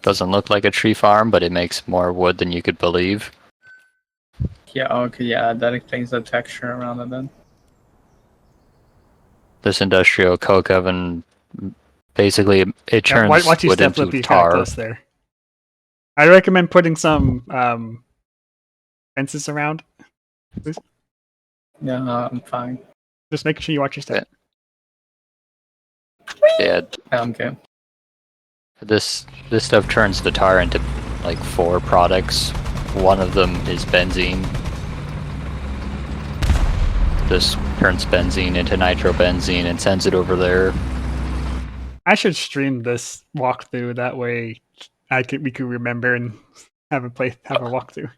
Doesn't look like a tree farm, but it makes more wood than you could believe. Yeah, okay, yeah, that explains the texture around it then. This industrial coke oven, basically, it turns watch you wood step into Flippy kind of tar. close there. I recommend putting some fences around. Please. Yeah, I'm fine. Just making sure you watch your step. Yeah, I'm good. this stuff turns the tar into like 4 products. One of them is benzene. This turns benzene into nitrobenzene and sends it over there. I should stream this walkthrough. That way, we could remember and have a walkthrough.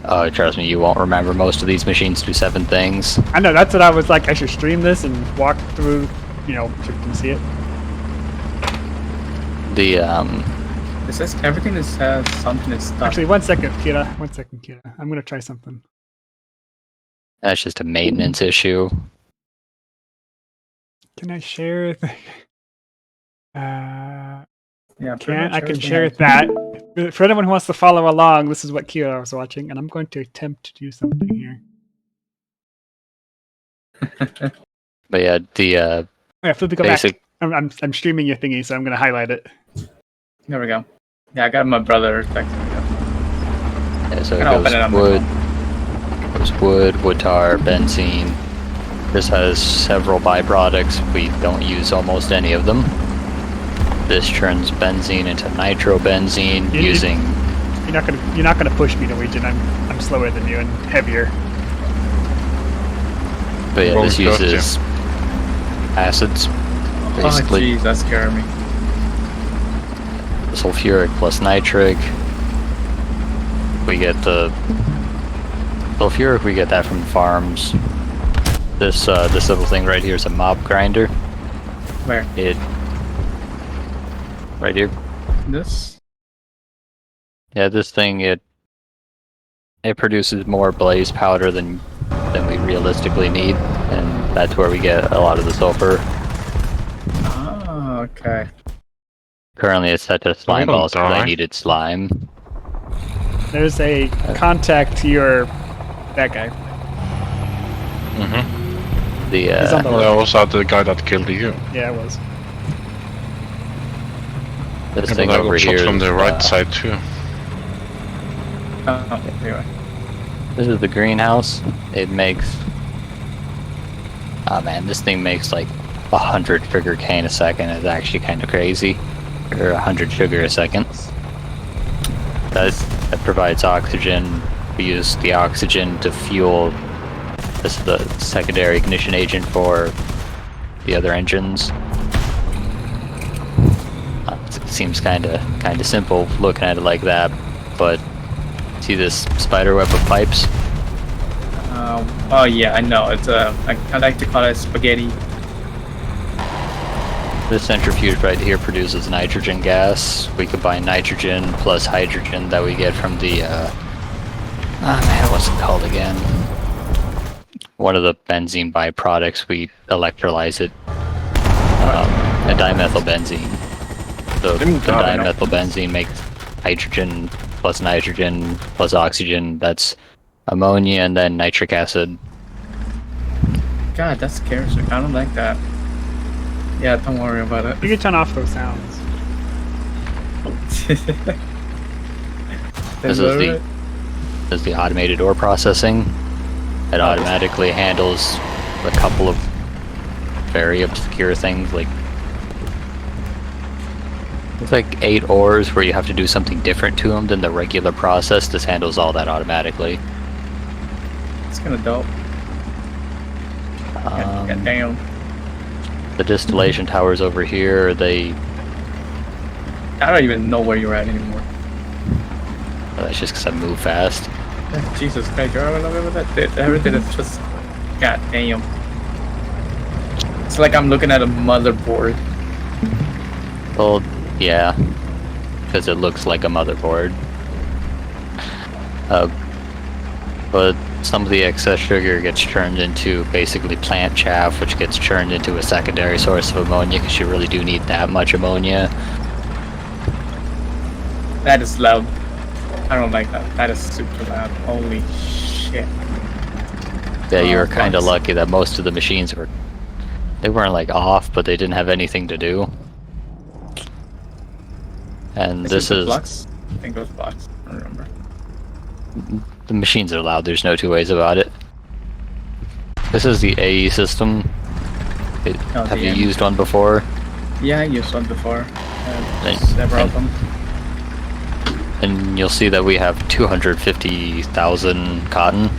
Oh, trust me, you won't remember. Most of these machines do 7 things. I know, that's what I was like. I should stream this and walk through, so you can see it. It says everything is something is stuck. Actually, 1 second, Kira. 1 second, Kira. I'm gonna try something. That's just a maintenance issue. Can I share? Yeah, I can share that. For anyone who wants to follow along, this is what Kira was watching, and I'm going to attempt to do something here. But yeah, the Flippy, go basic. back. I'm streaming your thingy, so I'm gonna highlight it. There we go. Yeah, I got my brother texting me. Yeah, so it goes wood, tar, benzene. This has several byproducts. We don't use almost any of them. This turns benzene into nitrobenzene using. You're not gonna push me, Norwegian. I'm slower than you and heavier. But yeah, this uses acids. Basically. Oh jeez, that scared me. Sulfuric plus nitric. We get the sulfuric. We get that from farms. This little thing right here is a mob grinder. Where? Right here. This? Yeah, this thing it produces more blaze powder than we realistically need, and that's where we get a lot of the sulfur. Oh, okay. Currently, it's set to slime balls because I needed slime. There's a contact to that guy. Mm-hmm. Well, I also had the guy that killed you. Yeah, it was. This thing over here from the right side too. Anyway. This is the greenhouse. It makes. Oh man, this thing makes like 100 sugar cane a second. It's actually kind of crazy. Or 100 sugar a second. That provides oxygen. We use the oxygen to fuel. This is the secondary ignition agent for the other engines. It seems kind of simple looking at it like that, but see this spider web of pipes? Oh yeah, I know. It's I like to call it spaghetti. This centrifuge right here produces nitrogen gas. We combine nitrogen plus hydrogen that we get from the man, what's it called again? One of the benzene byproducts. We electrolyze it. A dimethylbenzene. So the dimethylbenzene makes hydrogen plus nitrogen plus oxygen. That's ammonia and then nitric acid. God, that scares me. I don't like that. Yeah, don't worry about it. You can turn off those sounds. This is the automated ore processing. It automatically handles a couple of very obscure things like it's like 8 ores where you have to do something different to them than the regular process. This handles all that automatically. It's kind of dope. God damn. The distillation towers over here, I don't even know where you're at anymore. That's just because I move fast. Jesus Christ, you're over that. Everything is just. God damn. It's like I'm looking at a motherboard. Well, yeah. Because it looks like a motherboard. But some of the excess sugar gets turned into basically plant chaff, which gets turned into a secondary source of ammonia, because you really do need that much ammonia. That is loud. I don't like that. That is super loud. Holy shit. Yeah, you were kind of Flux. lucky that most of the machines were. They weren't like off, but they didn't have anything to do. And this the is. flux? I think it was flux. I don't remember. The machines are loud, there's no two ways about it. This is the AE system. Oh, Have the you M. used one before? Yeah, I used one before. Several of them. And you'll see that we have 250,000 cotton.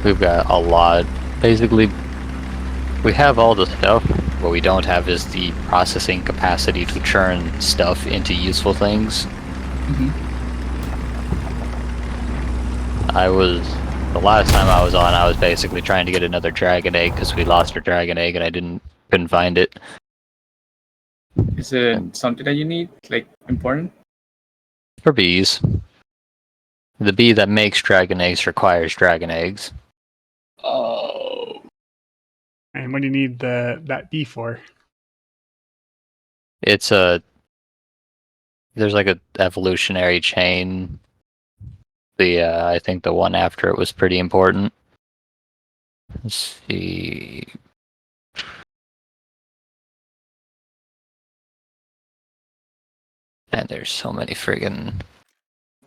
We've got a lot. Basically, we have all the stuff. What we don't have is the processing capacity to churn stuff into useful things. The last time I was on, I was basically trying to get another dragon egg because we lost our dragon egg and I couldn't find it. Is it something that you need? Like, important? For bees. The bee that makes dragon eggs requires dragon eggs. Oh. And what do you need that bee for? There's like a evolutionary chain. I think the one after it was pretty important. Let's see. And there's so many friggin'.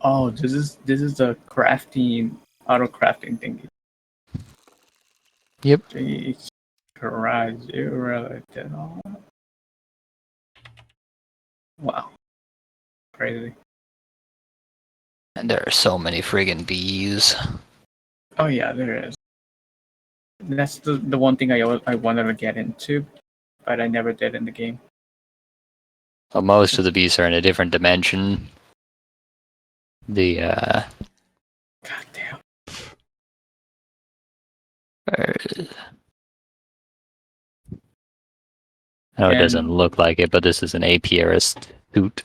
Oh, this is the crafting, auto crafting thingy. Yep. Jeez. Christ, you really did all that. Wow. Crazy. And there are so many friggin' bees. Oh yeah, there is. That's the one thing I wanted to get into, but I never did in the game. Well, most of the bees are in a different dimension. God damn. I know it doesn't And- look like it, but this is an apiarist hoot.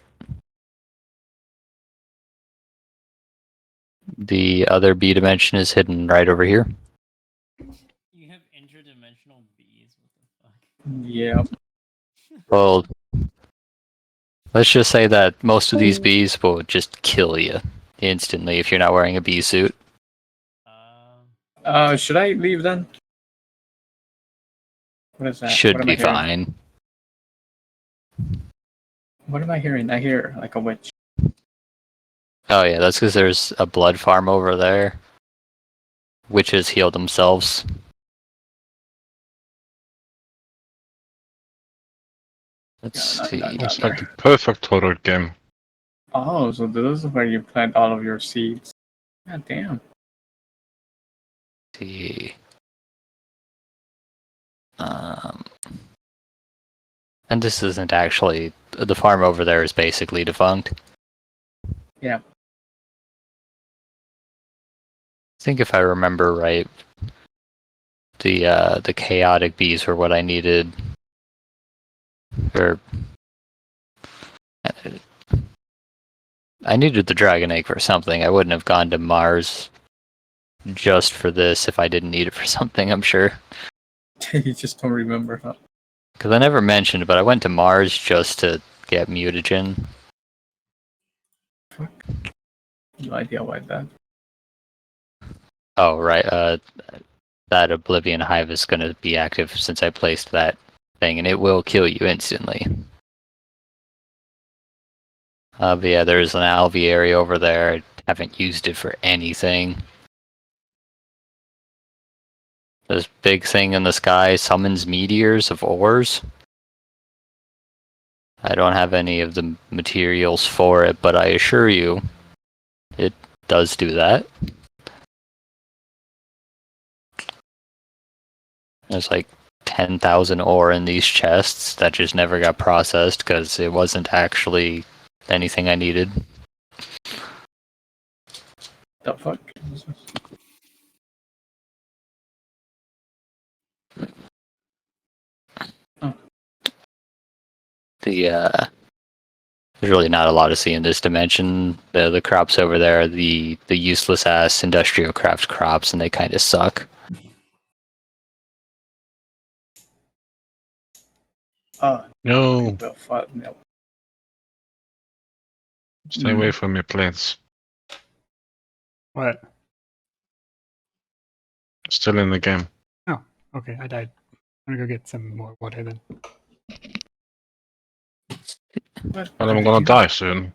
The other bee dimension is hidden right over here. You have interdimensional bees? What the fuck? Yeah. Well, let's just say that most of these bees will just kill you instantly if you're not wearing a bee suit. Should I leave then? What is that? Should What am be I hearing? fine. What am I hearing? I hear like a witch. Oh yeah, that's because there's a blood farm over there. Witches heal themselves. Let's Yeah, see. It's like the perfect horror game. Oh, so this is where you plant all of your seeds. God damn. See. And this isn't actually the farm over there is basically defunct. Yeah. I think if I remember right, the chaotic bees were what I needed. Or I needed the dragon egg for something. I wouldn't have gone to Mars just for this if I didn't need it for something, I'm sure. You just don't remember, huh? Because I never mentioned, but I went to Mars just to get mutagen. Fuck. No idea why that. Oh, right. That Oblivion Hive is going to be active since I placed that thing, and it will kill you instantly. But yeah, there's an alveary over there. I haven't used it for anything. This big thing in the sky summons meteors of ores. I don't have any of the materials for it, but I assure you, it does do that. There's like 10,000 ore in these chests that just never got processed because it wasn't actually anything I needed. The fuck? Oh. There's really not a lot to see in this dimension. The crops over there are the useless ass industrial craft crops, and they kind of suck. Oh, No, well, fuck no. stay away from me, please. What? Still in the game. Oh, okay. I died. I'm gonna go get some more water then. What Well, I'm did gonna you- die soon.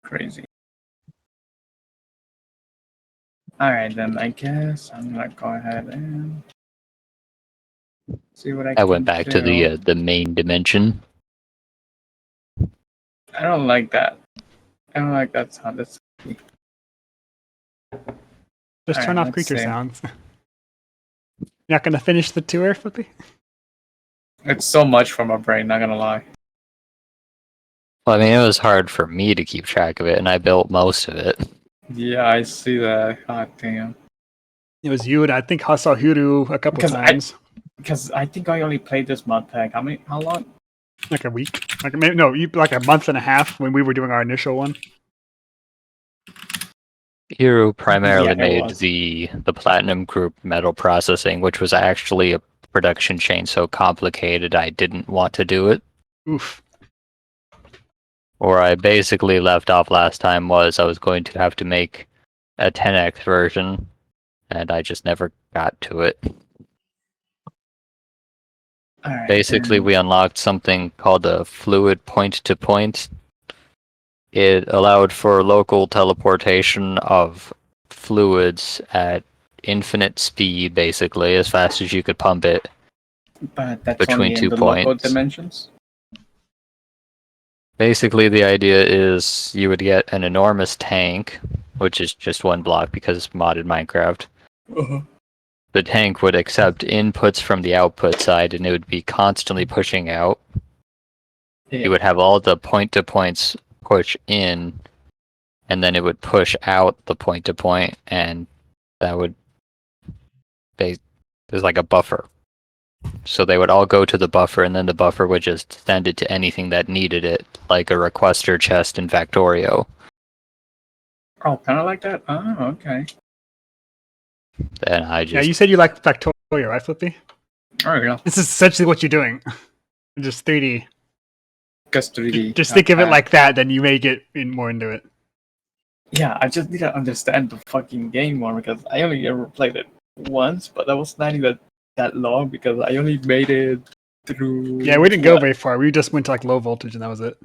Crazy. Alright, then I guess I'm gonna go ahead and see what I I can went back do. to the main dimension. I don't like that. I don't like that sound. It's Just turn Alright, off let's creature see. sounds. You're not gonna finish the tour, Flippy? It's so much for my brain, not gonna lie. Well, I mean, it was hard for me to keep track of it, and I built most of it. Yeah, I see that. God damn. It was you and I think I saw Huru a couple Because times. Because I think I only played this mod pack. How long? Like a week. Like maybe no, like a month and a half when we were doing our initial one. Hero primarily Yeah, it made was. the Platinum Group metal processing, which was actually a production chain so complicated I didn't want to do it. Oof. Where I basically left off last time was I was going to have to make a 10x version, and I just never got to it. Alright. Basically, we unlocked something called a fluid point-to-point. It allowed for local teleportation of fluids at infinite speed, basically, as fast as you could pump it. But that's between only in 2 the local points. dimensions. Basically, the idea is you would get an enormous tank, which is just one block because it's modded Minecraft. Uh-huh. The tank would accept inputs from the output side, and it would be constantly pushing out. Yeah. You would have all the point-to-points push in, and then it would push out the point-to-point, and that would there's like a buffer. So they would all go to the buffer, and then the buffer would just send it to anything that needed it, like a requester chest in Factorio. Oh, kind of like that. Oh, okay. And I Yeah, just you said you liked Factorio, right, Flippy? Oh, yeah. This is essentially what you're doing. Just 3D. Just 3D. Just think of it Okay. like that, then you may get more into it. Yeah, I just need to understand the fucking game more because I only ever played it once, but that was not even that long because I only made it through. Yeah, we didn't go what? very far. We just went to like low voltage and that was it.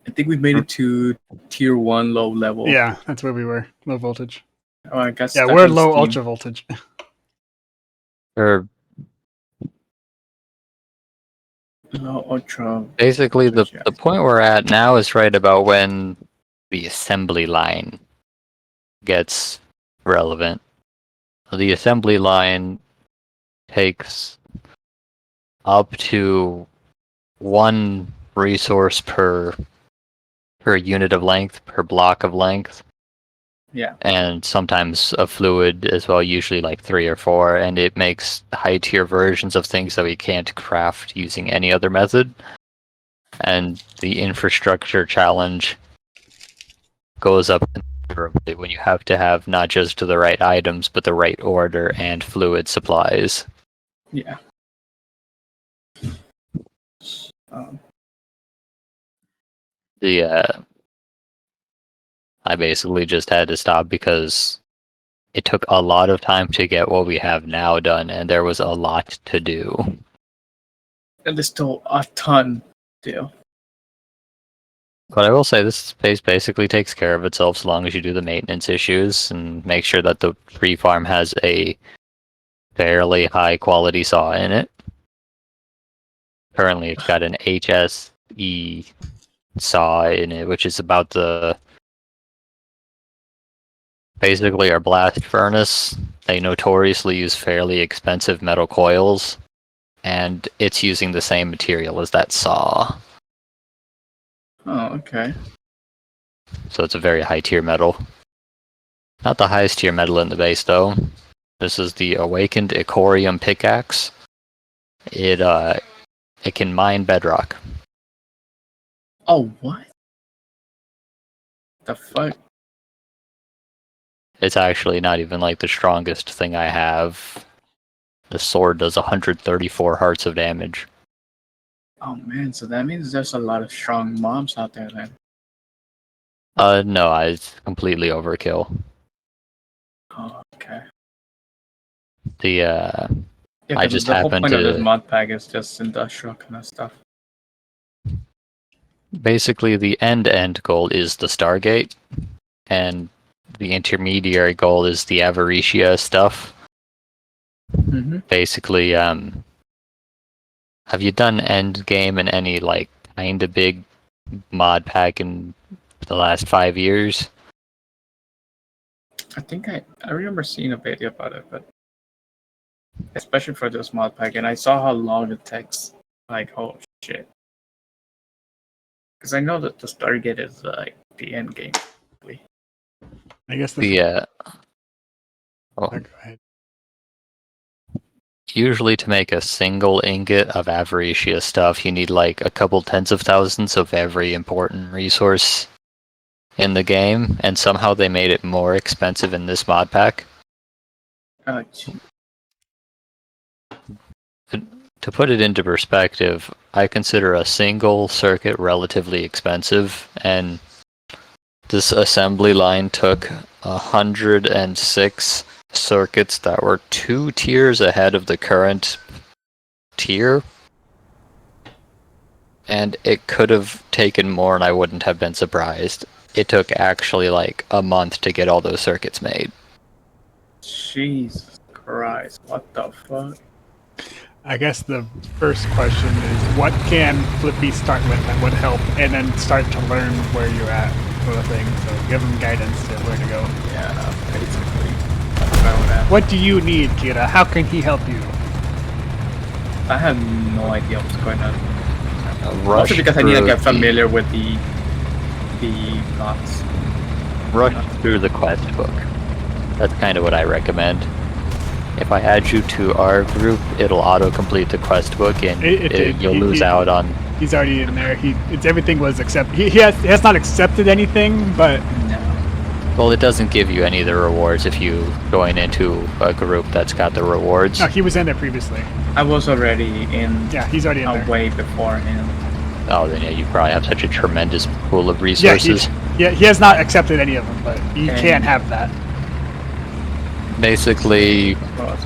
I think we made it to tier 1 low level. Yeah, that's where we were. Low voltage. Oh, I got Yeah, stuck we're on low Steam. ultra voltage. or Low ultra. basically the Yeah. point we're at now is right about when the assembly line gets relevant. The assembly line takes up to 1 resource per unit of length, per block of length, Yeah. and sometimes a fluid as well, usually like 3 or 4, and it makes high tier versions of things that we can't craft using any other method. And the infrastructure challenge goes up considerably when you have to have not just the right items, but the right order and fluid supplies. Yeah. Um, I basically just had to stop because it took a lot of time to get what we have now done, and there was a lot to do. and there's still a ton still. But I will say this space basically takes care of itself so long as you do the maintenance issues and make sure that the tree farm has a fairly high quality saw in it. Currently it's got an HSE saw in it, which is about basically our blast furnace. They notoriously use fairly expensive metal coils, and it's using the same material as that saw. Oh, okay. So it's a very high tier metal. Not the highest tier metal in the base though. This is the Awakened Icorium Pickaxe. It can mine bedrock. Oh, what? The fuck? It's actually not even like the strongest thing I have. The sword does 134 hearts of damage. Oh man, so that means there's a lot of strong mobs out there then. No, it's completely overkill. Oh, okay. The Yeah, I 'cause just the whole happened point of this to mod pack is just industrial kind of stuff. basically the end goal is the Stargate, and the intermediary goal is the Avaricia stuff. Mm-hmm. Basically, have you done end game in any like kind of big mod pack in the last 5 years? I think I remember seeing a video about it, but especially for this mod pack, and I saw how long it takes. Like, oh shit. Because I know that the Stargate is like the end game. I guess The oh, go ahead. usually to make a single ingot of Avaricia stuff, you need like a couple tens of thousands of every important resource in the game, and somehow they made it more expensive in this mod pack. Gee. To put it into perspective, I consider a single circuit relatively expensive, and this assembly line took 106 circuits that were 2 tiers ahead of the current tier, and it could have taken more and I wouldn't have been surprised. It took actually like a month to get all those circuits made. Jesus Christ, what the fuck? I guess the first question is, what can Flippy start with that would help, and then start to learn where you're at, sort of thing. So give him guidance to where to go. Yeah, basically. That's what I would ask. What do you need, Kira? How can he help you? I have no idea what's going on. Rush Also because I need to through get the- familiar with the blocks. Rush through the quest book. That's kind of what I recommend. If I add you to our group, it'll auto-complete the quest book, and you'll lose out on... He's already in there. Everything was accepted. He has not accepted anything, but No. Well, it doesn't give you any of the rewards if you join into a group that's got the rewards. no, he was in there previously. I was already in Yeah, he's already in there. way before him. Oh, then yeah, you probably have such a tremendous pool of Yeah, resources. he has not accepted any of them, but he Okay. can have that. Basically, Well,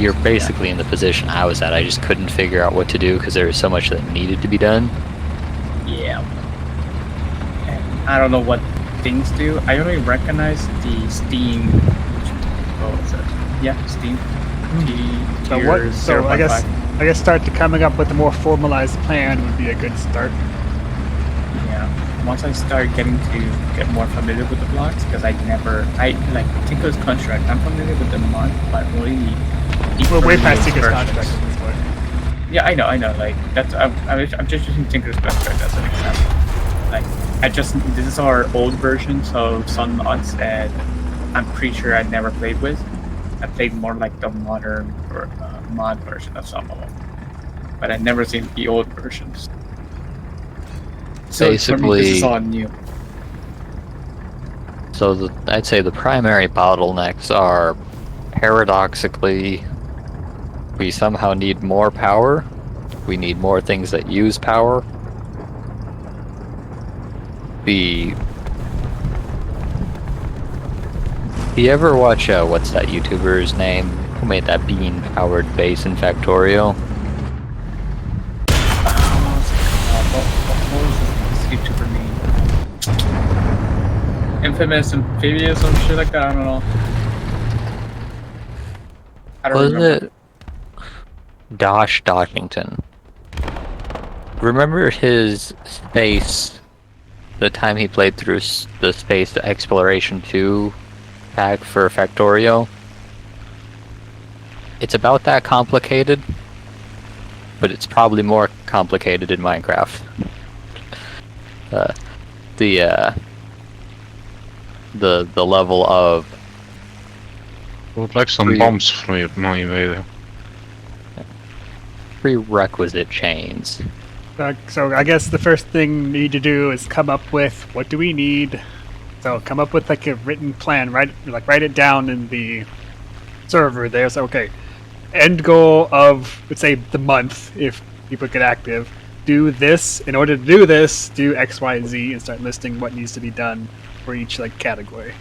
you're basically in the position I was at. I just couldn't figure out what to do because there was so much that needed to be done. yeah. And I don't know what things do. I only recognize the Steam. What was it? Yeah, Steam. So what? So I guess start to coming up with a more formalized plan would be a good start. Yeah. Once I start getting to get more familiar with the blocks, because I like Tinker's Construct. I'm familiar with the mod, but only. We're way past Tinker's Tinker's Contract at this point. Yeah, I know. Like that's I'm just using Tinker's Construct as an example. Like this is our old version, so some mods that I'm pretty sure I never played with. I played more like the modern or mod version of some of them, but I've never seen the old versions. So for me, this Basically- is all new. So I'd say the primary bottlenecks are, paradoxically, we somehow need more power. We need more things that use power. Do you ever watch, what's that YouTuber's name? Who made that bean-powered base in Factorio? What was this YouTuber name? Infamous, Amphibious, some shit like that. I don't know. I don't Was remember. it Doshington? Remember his space, the time he played through the Space Exploration 2 pack for Factorio? It's about that complicated, but it's probably more complicated in Minecraft. The level of I would like some bombs from you, my way. prerequisite chains. So I guess the first thing we need to do is come up with what do we need, So come up with like a written plan, write it down in the server there. So okay, end goal of let's say the month if people get active. Do this in order to do this. Do X, Y, Z, and start listing what needs to be done for each like category.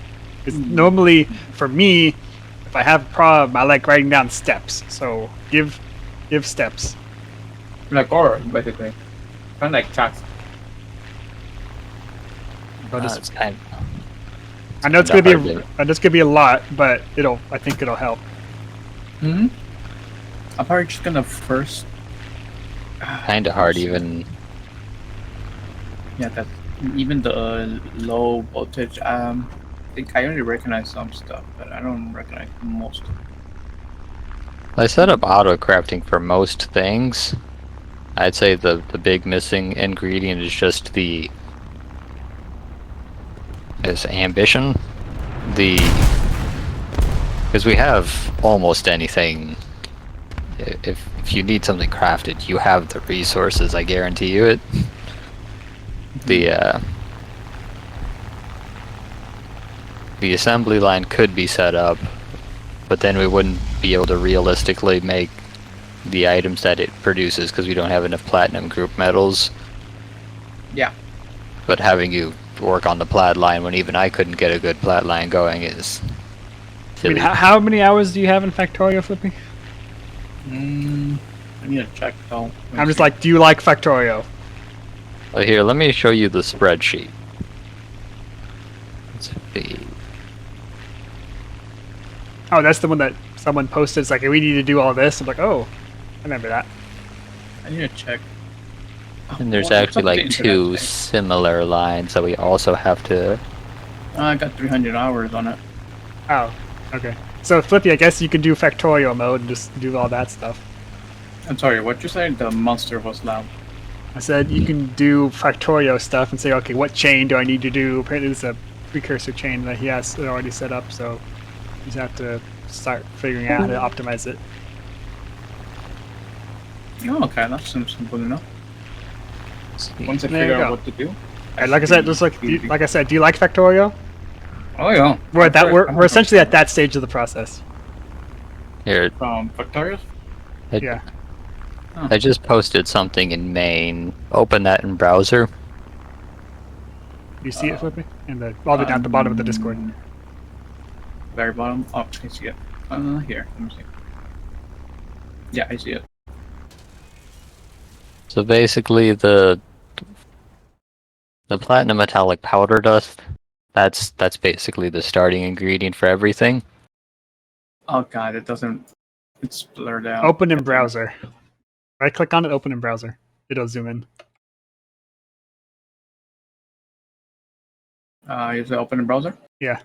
Because normally for me, if I have a problem, I like writing down steps. So give steps. Like or basically, kind of like tasks. I'll just- It's kind I know it's kinda gonna be hard I know it's gonna be a lot, but I think it'll help. Hmm. I'm probably just gonna first. kind of hard even. Yeah, that even the low voltage. I think I only recognize some stuff, but I don't recognize most. I set up auto crafting for most things. I'd say the big missing ingredient is just the ambition. Because we have almost anything. If you need something crafted, you have the resources. I guarantee you it. The assembly line could be set up, but then we wouldn't be able to realistically make the items that it produces because we don't have enough platinum group metals. Yeah. But having you work on the plat line when even I couldn't get a good plat line going is I mean, silly. how many hours do you have in Factorio, Flippy? I need to check though. I'm just like, do you like Factorio? Well, here, let me show you the spreadsheet. Let's see. Oh, that's the one that someone posted. It's like, we need to do all this. I'm like, oh, I remember that. I need to check. And there's What's up actually with the like internet 2 today? similar lines that we also have to. I got 300 hours on it. Oh, okay. So Flippy, I guess you can do Factorio mode and just do all that stuff. I'm sorry, what you said? The monster was loud. I said you can do Factorio stuff and say, okay, what chain do I need to do? Apparently, there's a precursor chain that he has already set up, so you just have to start figuring out how to optimize it. Oh, okay, that seems simple enough. Once I There you figure go. out what to do. And like I said, just like I said, do you like Factorio? Oh yeah. We're at that. We're essentially at that stage of the process. Here, Victorious? Yeah. I just posted something in main. Open that in browser. You see it, Flippy? In the all the way down at the bottom of the Discord. Very bottom. Oh, I can see it. Here, let me see. Yeah, I see it. So basically, the platinum metallic powder dust. That's basically the starting ingredient for everything. Oh god, it doesn't. It's blurred out. Open in browser. Right click on it, open in browser. It'll zoom in. Is it open in browser? Yeah.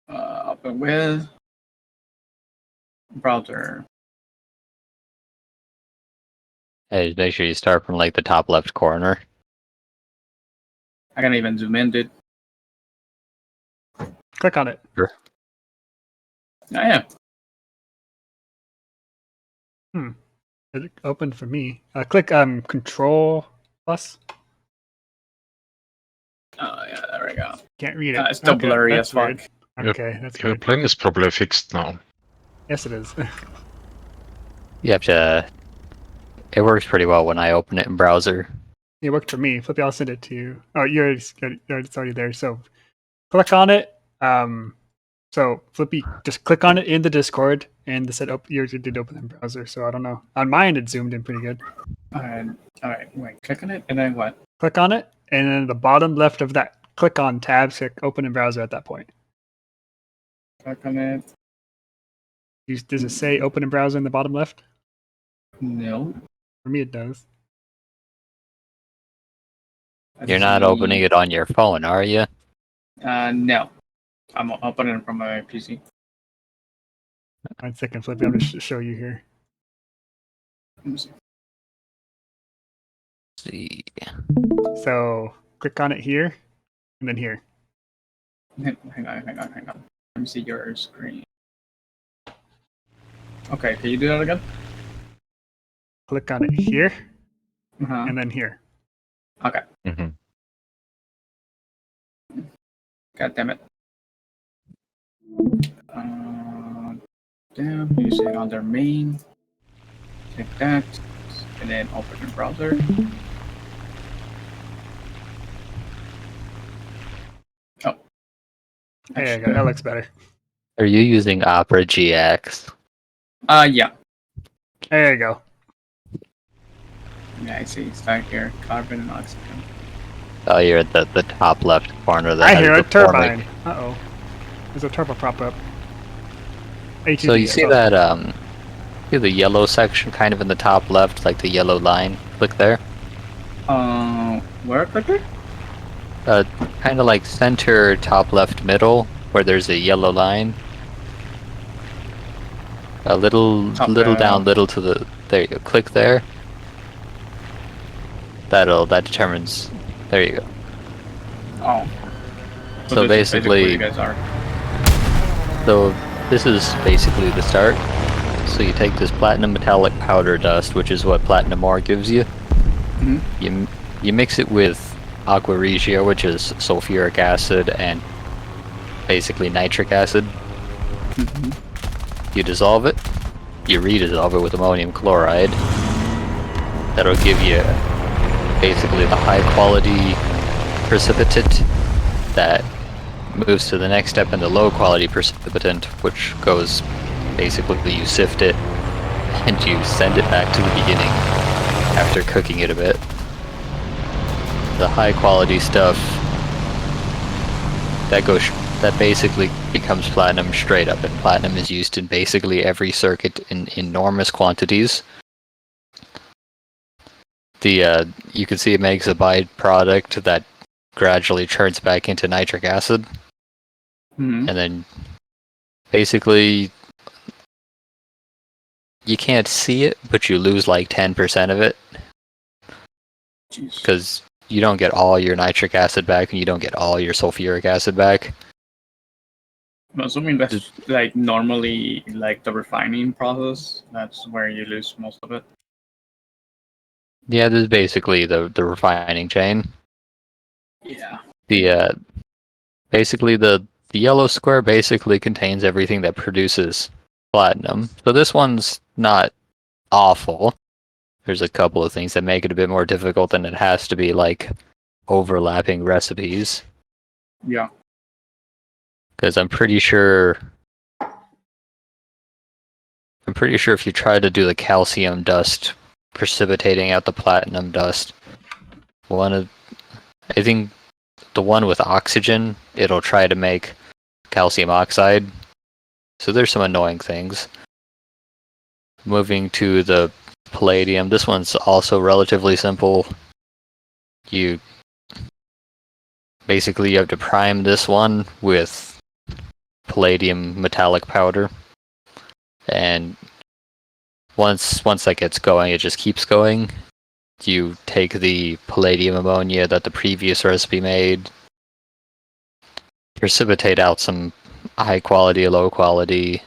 Open with browser. Hey, just make sure you start from like the top left corner. I can't even zoom in, dude. Click on it. I am. It opened for me. Click Control plus. Oh yeah, there we go. Can't read it. It's still blurry that's as fuck. weird. Okay, that's Your good. plane is probably fixed now. Yes, it is. You have to. It works pretty well when I open it in browser. It worked for me. Flippy, I'll send it to you. Oh, it's already there. So click on it. So Flippy, just click on it in the Discord, and the setup yours did open in browser. So I don't know. On mine, it zoomed in pretty good. Alright, wait, click on it, and then what? Click on it, and then the bottom left of that, click on tabs, click open in browser at that point. Click on it. Does it say open in browser in the bottom left? No. For me, it does. You're not opening it on your phone, are you? No. I'm opening it from my PC. 1 second, Flippy. I'm going to show you here. Let me see. See. So click on it here, and then here. Hang on. Let me see your screen. Okay, can you do that again? Click on it here, Uh-huh. and then here. Okay. Mm-hmm. God damn it. Damn, use it on their main. Take that, and then open your browser. Oh. There you go. That looks better. Are you using Opera GX? Yeah. There you go. Yeah, I see. It's down here. Carbon and oxygen. Oh, you're at the top left corner. That I has hear a the forming- turbine. Uh-oh. There's a turbo prop up. ATV, So you see oh. that see the yellow section kind of in the top left, like the yellow line? Click there. Where clicker? Kind of like center, top left, middle, where there's a yellow line. A little Top down, down. little to the. There you go. Click there. That determines. There you go. Oh. So this is where basically- you guys are. So this is basically the start. So you take this platinum metallic powder dust, which is what platinum ore gives you. Mhm. You mix it with aqua regia, which is sulfuric acid and basically nitric acid. You dissolve it. You redissolve it with ammonium chloride. That'll give you basically the high quality precipitate that moves to the next step in the low quality precipitant, which goes basically you sift it and you send it back to the beginning after cooking it a bit. The high quality stuff that basically becomes platinum straight up, and platinum is used in basically every circuit in enormous quantities. You can see it makes a byproduct that gradually turns back into nitric acid, Mhm. and then basically you can't see it, but you lose like 10% of it Jeez. because you don't get all your nitric acid back and you don't get all your sulfuric acid back. I'm assuming that's like normally like the refining process. That's where you lose most of it. Yeah, this is basically the refining chain. Yeah. The basically the yellow square basically contains everything that produces platinum. So this one's not awful. There's a couple of things that make it a bit more difficult than it has to be, like overlapping recipes. Yeah. Because I'm pretty sure if you try to do the calcium dust precipitating out the platinum dust, I think the one with oxygen, it'll try to make calcium oxide. So there's some annoying things. Moving to the palladium, this one's also relatively simple. You have to prime this one with palladium metallic powder, and once that gets going, it just keeps going. You take the palladium ammonia that the previous recipe made, precipitate out some high quality, low quality.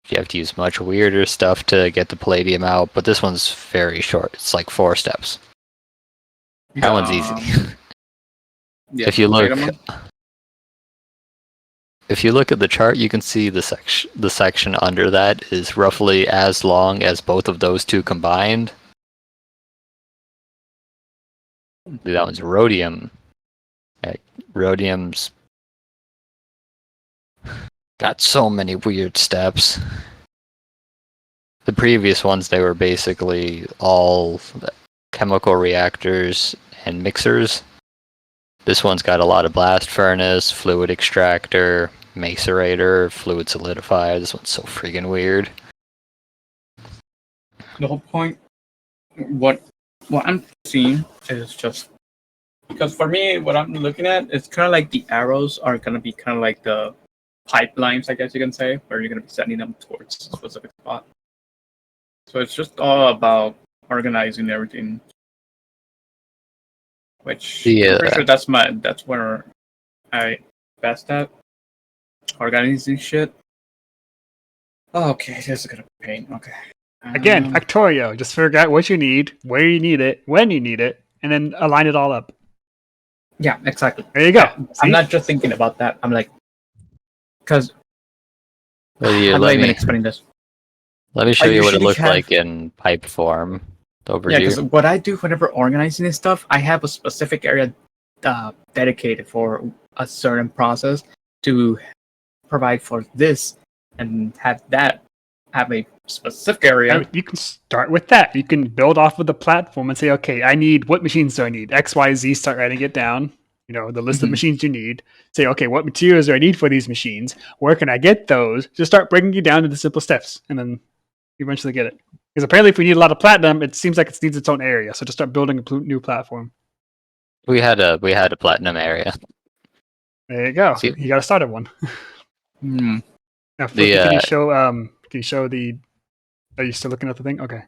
You have to use much weirder stuff to get the palladium out, but this one's very short. It's like 4 steps. That one's easy. Yeah, If you wait look, a minute. if you look at the chart, you can see the section under that is roughly as long as both of those two combined. That one's rhodium. Rhodium's got so many weird steps. The previous ones, they were basically all chemical reactors and mixers. This one's got a lot of blast furnace, fluid extractor, macerator, fluid solidifier. This one's so freaking weird. The whole point, what I'm seeing is just because for me, what I'm looking at is kind of like the arrows are gonna be kind of like the pipelines, I guess you can say, where you're gonna be sending them towards a specific spot. So it's just all about organizing everything, which I'm pretty sure that's where I best at organizing shit. Okay, this is gonna be pain. Okay. Again, Factorio. Just figure out what you need, where you need it, when you need it, and then align it all up. Yeah, exactly. There you go. Yeah, See? I'm not just thinking about that. I'm like, because Well, how do I even explain this? let me show you what it usually looks have- like in pipe form over Yeah, here. because what I do whenever organizing this stuff, I have a specific area dedicated for a certain process to provide for this, and have that have a specific area. You can start with that. You can build off of the platform and say, okay, I need, what machines do I need? X, Y, Z, start writing it down. You know, the list of Mhm. machines you need. Say, okay, what materials do I need for these machines? Where can I get those? Just start breaking it down into simple steps, and then you eventually get it. Because apparently, if we need a lot of platinum, it seems like it needs its own area. So just start building a new platform. We had a platinum area. There you go. See- You got to start at one. Hmm. Now, Flippy, The, can you show the? Are you still looking at the thing? Okay.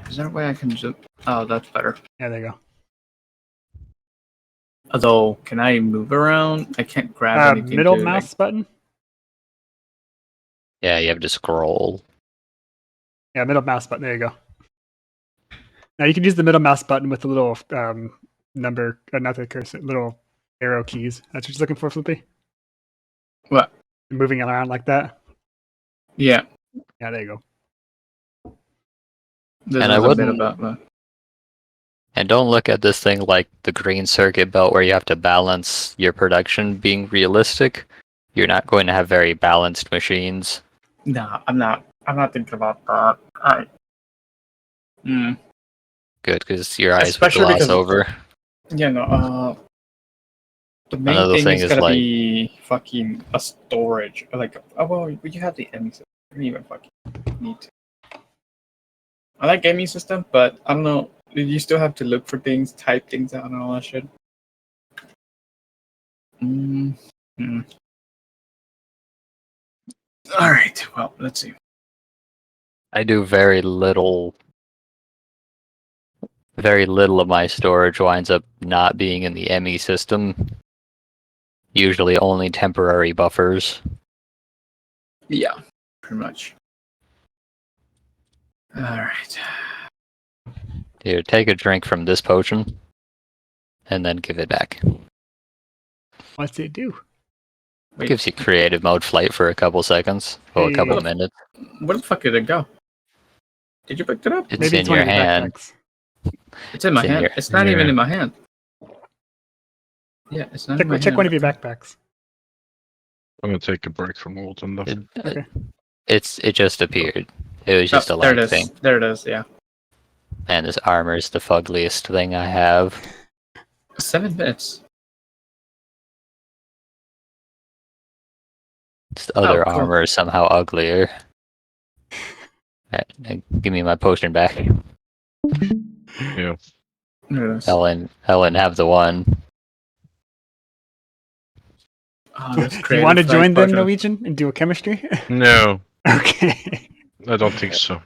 Is there a way I can just? Oh, that's better. Yeah, there you go. Although, can I move around? I can't grab anything. Middle to, mouse button. Yeah, you have to scroll. Yeah, middle mouse button. There you go. Now you can use the middle mouse button with the little number, not the cursor, little arrow keys. That's what you're looking for, Flippy. What? Moving it around like that. Yeah. Yeah, there you go. This And is I a bit wouldn't- about. And don't look at this thing like the green circuit belt where you have to balance your production being realistic. You're not going to have very balanced machines. No, I'm not. I'm not thinking about that. Good, because your eyes would Especially gloss because- over. Yeah, no. The main Another thing thing is is, gonna like- be fucking a storage. Like, oh well, you have the gaming system. You don't even fucking need to. I like gaming system, but I don't know. You still have to look for things, type things out, and all that shit. All right. Well, let's see. I do very little. Very little of my storage winds up not being in the ME system. Usually only temporary buffers. Yeah, pretty much. All right. Here, take a drink from this potion. And then give it back. What's it do? Wait, Gives you creative mode flight for a couple seconds. Well, a couple Hey. minutes. where the fuck did it go? Did you pick it up? It's Maybe in it's one your of your hand. backpacks. It's in my It's in hand. your- It's not even Yeah. in my hand. Yeah, it's not in my Check hand. one of your backpacks. I'm gonna take a break from all the stuff. It, Okay. it just appeared. It was just a there it lag is. thing. There it is. Yeah. And this armor is the fuggliest thing I have. 7 minutes. This other cool. armor is somehow uglier. Give me my potion back. Yeah. There it is. Helen, have the one. Oh, that's You want to creative join them, project. Norwegian, and do a chemistry? No, Okay. I don't think so.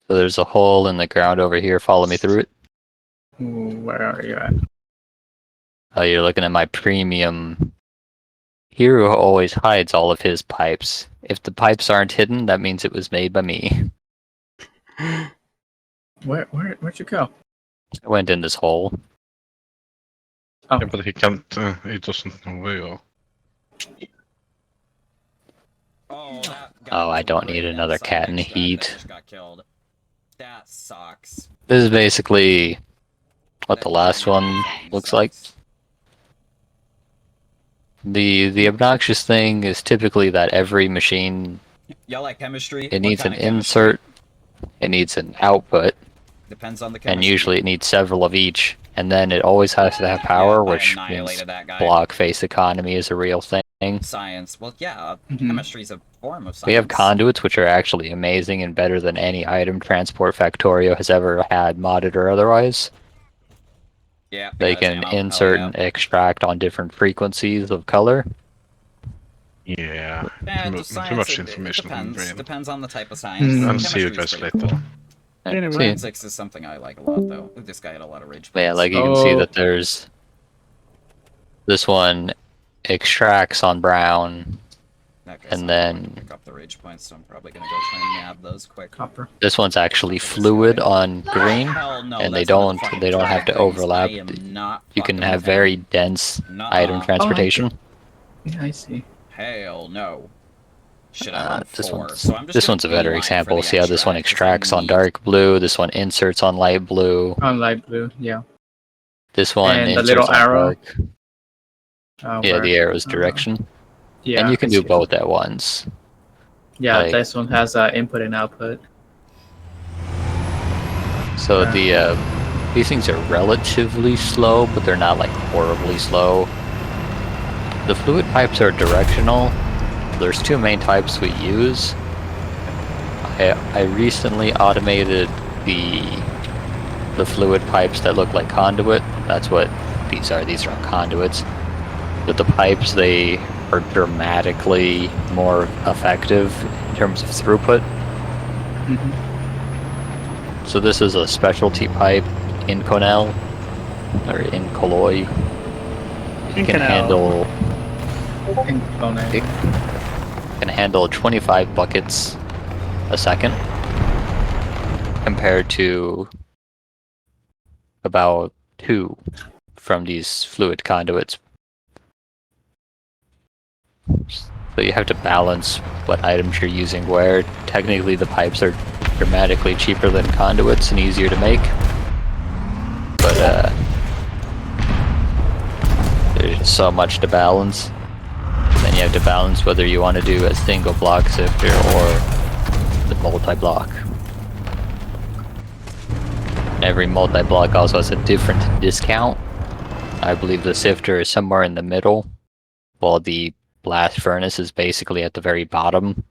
So there's a hole in the ground over here. Follow me through it. Ooh, where are you at? Oh, you're looking at my premium. Hero always hides all of his pipes. If the pipes aren't hidden, that means it was made by me. Where'd you go? I went in this hole. Oh, Yeah, but he can't. He doesn't know where you are. Oh, I don't need another cat in heat. Got killed. That sucks. This is basically what the last one looks like. The obnoxious thing is typically that every machine, Y'all like chemistry? it What needs an kind of chemistry? insert, it needs an output, Depends on the chemistry. and usually it needs several of each, and then it always has to have power, Yeah, I which annihilated means that guy. block face economy is a real thing. Science. Well, yeah, Mhm. chemistry is a form of science. We have conduits, which are actually amazing and better than any item Transport Factorio has ever had, modded or otherwise. Yeah, They because can ammo. Hell insert yeah. and extract on different frequencies of color. Yeah. Eh, Too, just too science, much it information on the depends. brain. Depends on the type of science. Mm. I'll see you Chemistry's guys pretty later. cool. Anyway. See, Forensics is something I like a lot, though. Ooh, this guy had a lot of rage. yeah, points. like you can see Oh. that there's this one extracts on brown, That guy's And not going to then pick up the rage points, so I'm probably gonna go try and nab those quick. Copper. this one's actually This fluid guy. on green, Hell no, and they that's one of don't the fucking they don't have to turret things. overlap. I am not You can fucking have with him. very dense Nuh-uh. item transportation. Yeah, I see. Hell no. Shit, I'm on This 4, one's so I'm just this gonna one's a better beeline for example. the See how this one extract, 'cause extracts I on need- dark blue, this one inserts on light blue, On light blue, yeah. this one And the inserts little on arrow? dark. Yeah, the arrow's direction. Yeah. And you can I do see. both at once. Yeah, like- this one has input and output. So these things are relatively slow, but they're not like horribly slow. The fluid pipes are directional. There's two main types we use. I recently automated the fluid pipes that look like conduit. That's what these are. These are conduits. But the pipes, they are dramatically more effective in terms of throughput. So this is a specialty pipe in Conel, or in Colloy. It can handle Component. it can handle 25 buckets a second, compared to about 2 from these fluid conduits. So you have to balance what items you're using where. Technically the pipes are dramatically cheaper than conduits and easier to make. But there's just so much to balance. Then you have to balance whether you want to do a single block sifter or the multi-block. Every multi-block also has a different discount. I believe the sifter is somewhere in the middle, while the blast furnace is basically at the very bottom.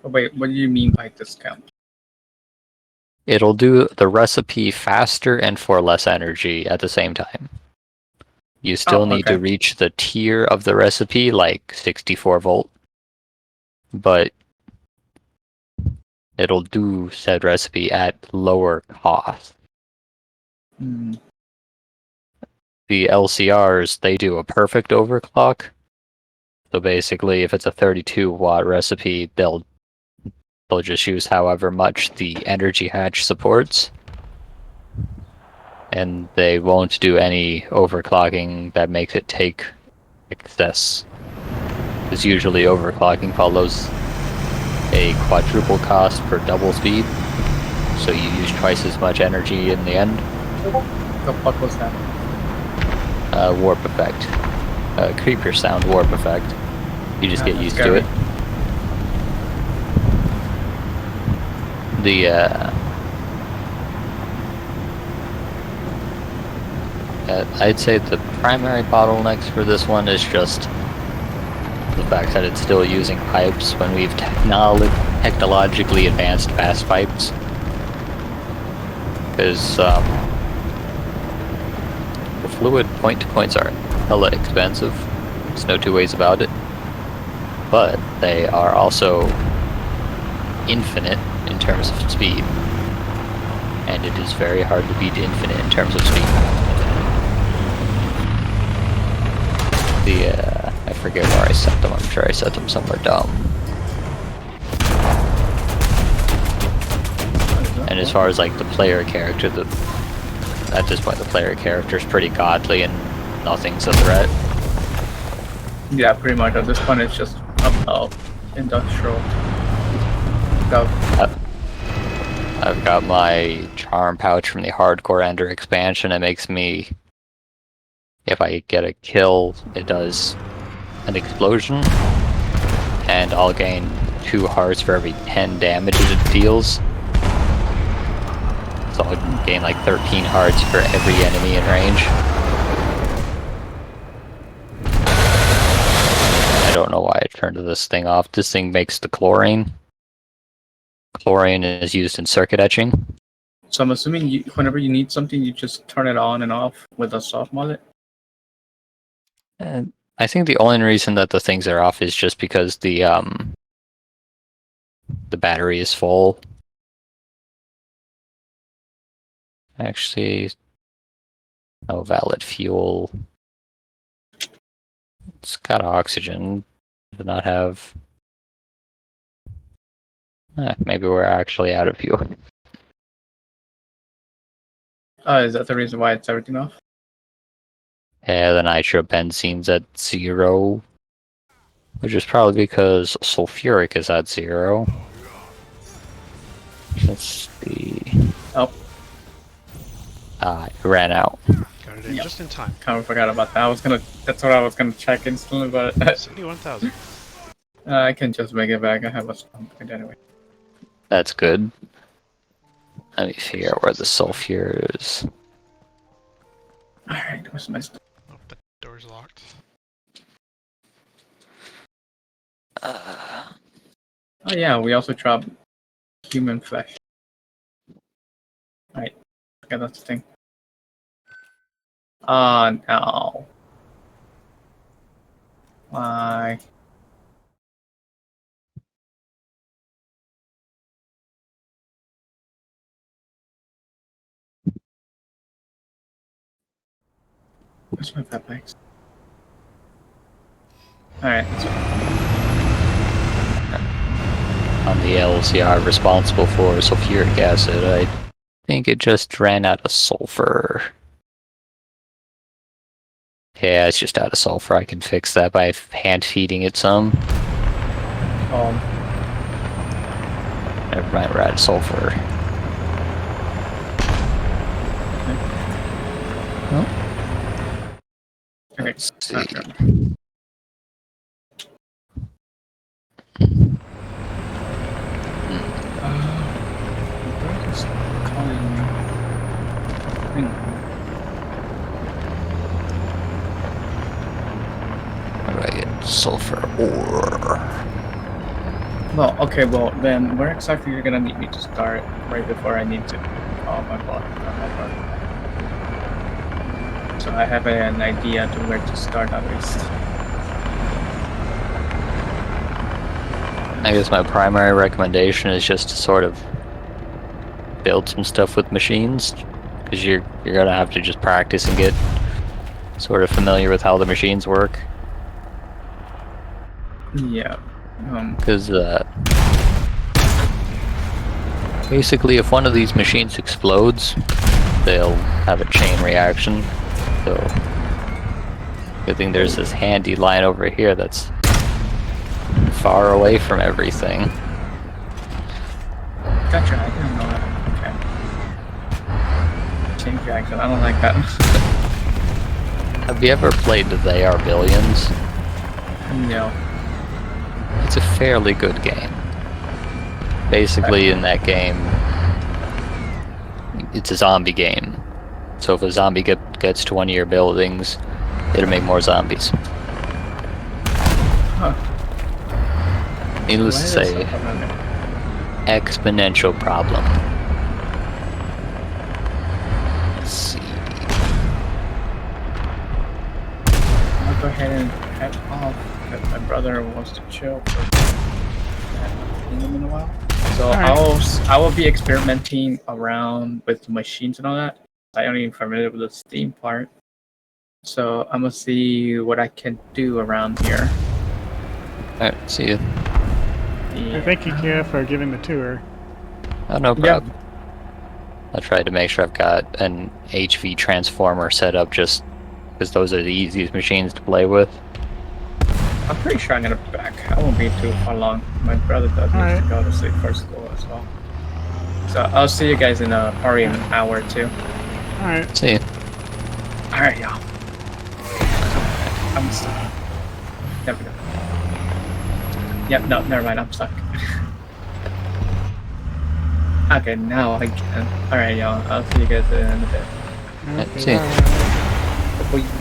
Oh, wait, what do you mean by discount? It'll do the recipe faster and for less energy at the same time. You still need to okay. reach the tier of the recipe, like 64 volt, but it'll do said recipe at lower cost. The LCRs, they do a perfect overclock. So basically, if it's a 32 watt recipe, they'll just use however much the energy hatch supports. And they won't do any overclocking that makes it take excess. Because usually overclocking follows a quadruple cost per double speed. So you use twice as much energy in the end. The fuck was that? Warp effect. Creeper sound warp effect. You just get That's used scary. to it. I'd say the primary bottlenecks for this one is just the fact that it's still using pipes when we've technologically advanced fast pipes. Because the fluid point-to-points are hella expensive. There's no two ways about it. But they are also infinite in terms of speed. And it is very hard to beat infinite in terms of speed. I forget where I set them. I'm sure I set them somewhere dumb. And as far as like the player character, at this point the player character is pretty godly and nothing's a threat. Yeah, pretty much. At this point, it's just about industrial. I've got my charm pouch from the hardcore ender expansion. It makes me, if I get a kill, it does an explosion, and I'll gain 2 hearts for every 10 damage it deals. So I'll gain like 13 hearts for every enemy in range. I don't know why I turned this thing off. This thing makes the chlorine. Chlorine is used in circuit etching. So I'm assuming whenever you need something, you just turn it on and off with a soft mullet. And I think the only reason that the things are off is just because the battery is full. Actually, no valid fuel. It's got oxygen. Does not have Maybe we're actually out of fuel. Oh, is that the reason why it's everything off? Yeah, the nitrobenzene's at 0, which is probably because sulfuric is at 0. Let's see. Oh, It ran out. Got it in Yep. just in time. kind of forgot about that. That's what I was gonna check instantly, but 71,000. I can just make it back. I have a spawn point anyway. That's good. Let me figure out where the sulfur is. Alright, what's my stuff? Oh, the door's locked. Uh, Oh yeah, we also dropped human flesh. Right. Okay, that's the thing. Oh no. Why? Where's my peplex? Alright, so on the LCR responsible for sulfuric acid, I think it just ran out of sulfur. Yeah, it's just out of sulfur. I can fix that by hand feeding it some. Never mind, we're out of sulfur. okay. Let's see. Okay. Bird is calling me. How do I get sulfur ore? Well, okay, well then where exactly you're gonna need me to start right before I need to my bot. So I have an idea to where to start at least. I guess my primary recommendation is just to sort of build some stuff with machines, because you're gonna have to just practice and get sort of familiar with how the machines work. Yeah. Because basically, if one of these machines explodes, they'll have a chain reaction. So, good thing there's this handy line over here that's far away from everything. Gotcha, I didn't know that. Okay. Change reaction, I don't like that. Have you ever played They Are Billions? No. It's a fairly good game. Basically, in that game, it's a zombie game. So if a zombie gets to one of your buildings, it'll make more zombies. Huh. Needless to Why is say, that happening? exponential problem. Let's see. I'll go ahead and head off because my brother wants to chill for in a while. So I will be experimenting around with the machines and all that. I am even familiar with the Steam part. So I'm gonna see what I can do around here. Alright, see you. Yeah. Thank you, Kia, for giving the tour. Oh, no Yep. problem. I tried to make sure I've got an HV transformer set up just because those are the easiest machines to play with. I'm pretty sure I'm gonna be back. I won't be too far long. My brother does need Alright. to go to sleep for school as well. So I'll see you guys in probably an hour or two. Alright. See you. Alright, y'all. I'm stuck. There we go. Yep, no, never mind, I'm stuck. Okay, now I can. Alright, y'all, I'll see you guys in a bit. Okay, see you. bye. Bye.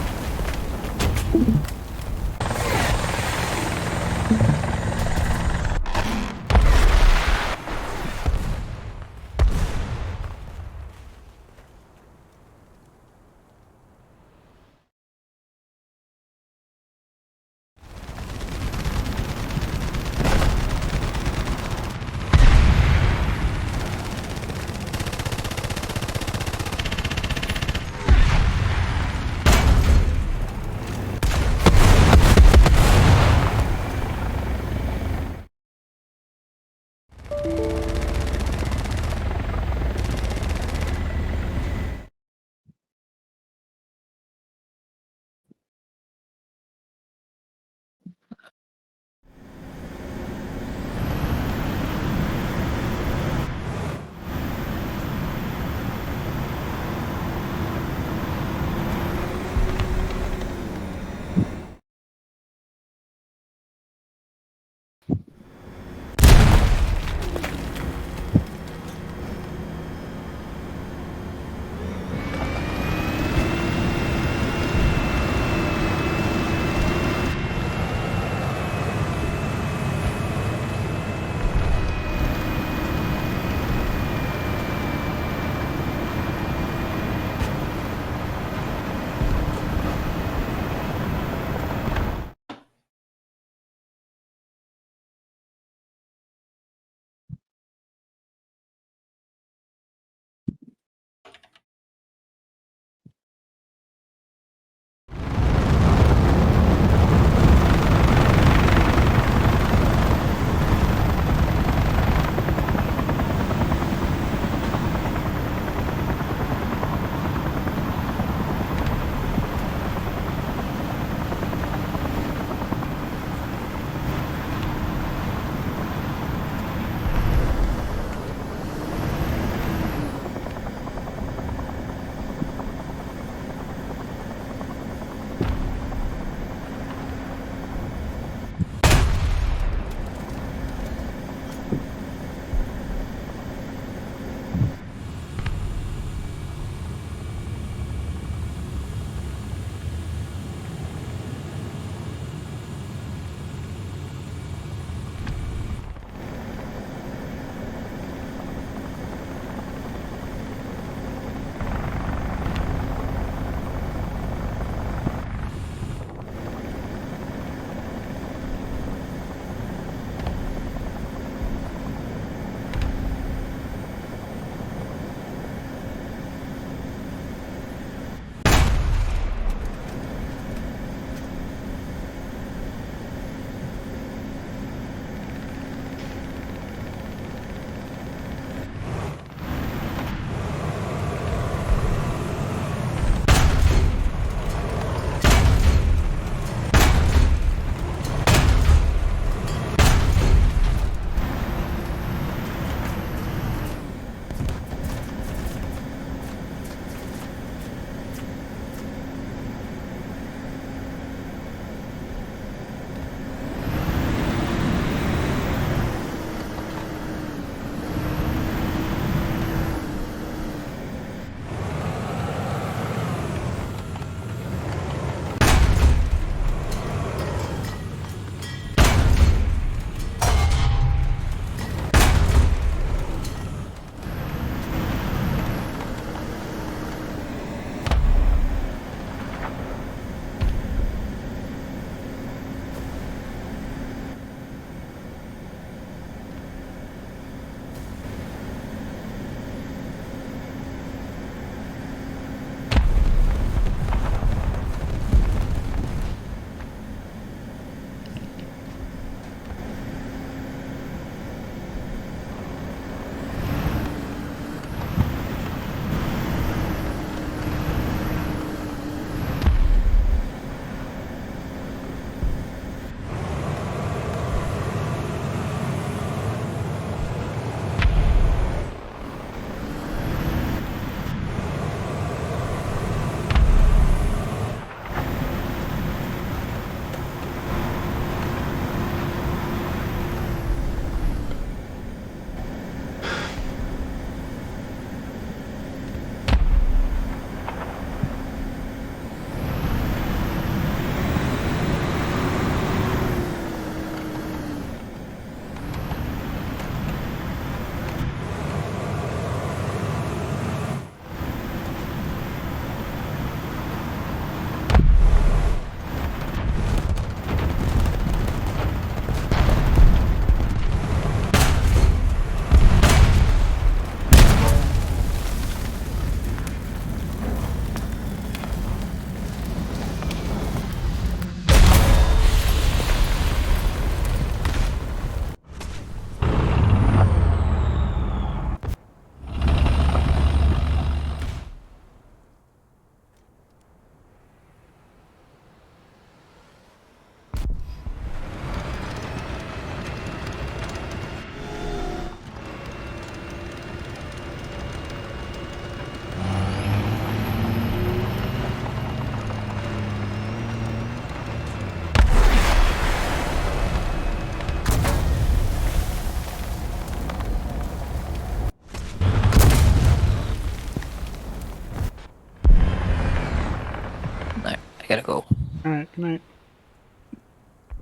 I gotta go. All right, good night.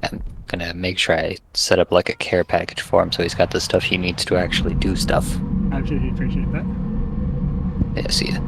I'm gonna make sure I set up like a care package for him so he's got the stuff he needs to actually do stuff. I appreciate that. Yeah, see ya.